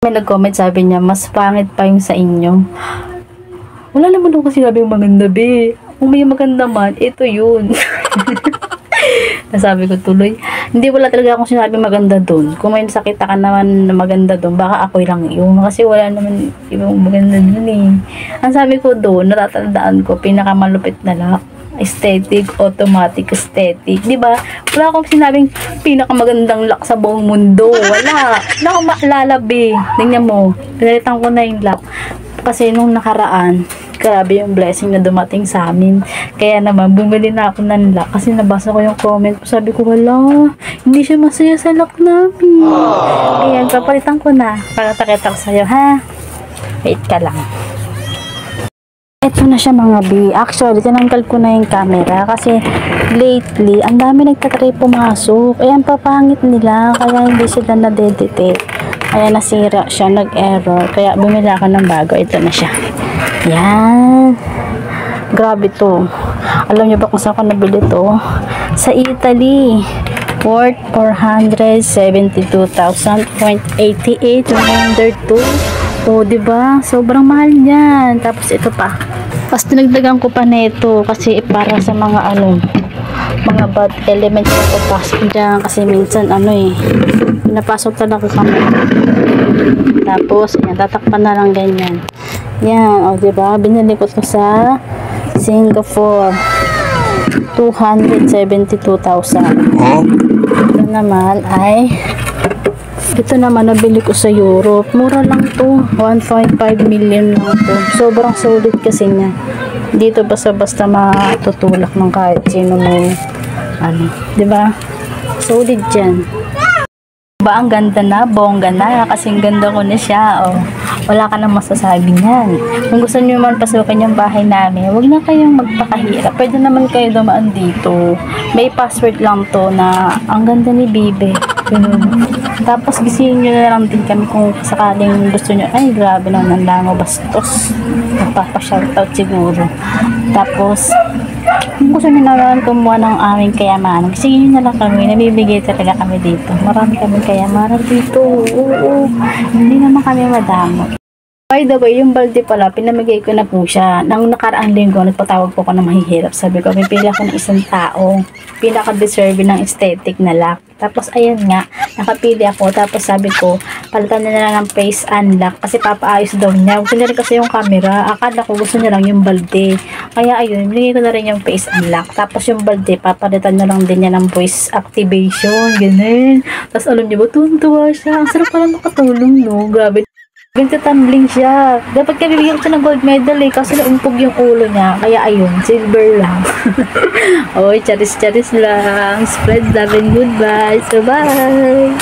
May nag-comment, sabi niya, mas pangit pa yung sa inyo. Wala naman ako sinabing maganda, be. Kung may maganda man, ito yun. Nasabi ko tuloy, hindi, wala talaga akong sinabing maganda doon. Kung may nasakita ka naman na maganda doon, baka ako lang yun. Kasi wala naman ibang maganda doon eh. Ang sabi ko doon, natatandaan ko, pinakamalupit na lang, aesthetic, automatic aesthetic. Diba? Wala akong sinabing pinakamagandang lock sa buong mundo. Wala. Wala akong maalala, be. Tingnan mo. Pinalitan ko na yung lock. Kasi nung nakaraan, grabe yung blessing na dumating sa amin. Kaya naman, bumili na ako ng lock. Kasi nabasa ko yung comment. Sabi ko, wala. Hindi siya masaya sa lock namin. Kaya papalitan ko na. Para takita ko sa'yo, ha? Wait ka lang. Ito na siya mga B. Actually, tinanggal ko na yung camera kasi lately, ang dami nagtatry pumasok. Ayan, papangit nila. Kaya hindi sila na-detect. Kaya nasira siya, nag-error. Kaya bumili ako ng bago. Ito na siya. Yan. Grabe to. Alam niyo ba kung saan ko nabili to? Sa Italy. Worth 472,000.88. Remainder 2. O, diba? Sobrang mahal yan. Tapos ito pa. Tapos tinagdagan ko pa nito kasi para sa mga mga bad elements na papasok dyan. Kasi minsan pinapasok talaga kami. Tapos, yan, tatakpan na lang ganyan. Yan, o diba? Binili ko to sa Singapore. 272,000. Ito naman nabili ko sa Europe. Mura lang to. 1.5 million lang to. Sobrang solid kasi niya. Dito basta-basta matutulak ng kahit sino mo. Diba? Solid dyan. Ba, ang ganda na, bongga na, kasing ganda ko na siya, wala ka nang masasabi niyan. Kung gusto niyo man pasukin yung bahay namin, huwag na kayong magpakahirap. Pwede naman kayo dumaan dito. May password lang to na ang ganda ni Bibe. Tapos gisingin nyo na lang din kami kung sakaling gusto nyo. Ay, grabe naman, lango bastos. Magpapa-shoutout siguro. Tapos, kung gusto nyo naman kumuha ng aming kayamanan, gisingin nyo na lang kami. Nabibigay talaga kami dito. Marami kami kayamanan dito. Oo. Hindi naman kami madamo. By the way, yung balde pala, pinamigay ko na po siya. Nang nakaraang linggo, nagpatawag po ako ng mahihirap. Sabi ko, pipili ako ng isang tao. Pinaka-deserve ng aesthetic na lock. Tapos, ayan nga, nakapili ako. Tapos, sabi ko, palitan niya na lang ng face unlock. Kasi papaayos daw niya. Gusto niya rin kasi yung camera. Akala ko gusto niya lang yung balde. Kaya, ayun, binigay ko na rin yung face unlock. Tapos, yung balde, papalitan na lang din niya ng voice activation. Ganun. Tapos, alam niyo ba, tuntua siya. Ang sarap pala makatulong, no? Grabe. Ganito tumbling siya. Dapat kaya bibigyan ko siya ng gold medal eh. Kasi naumpog yung ulo niya. Kaya ayun, silver lang. Oy, charis-charis lang. Spread love and good vibes. So, bye!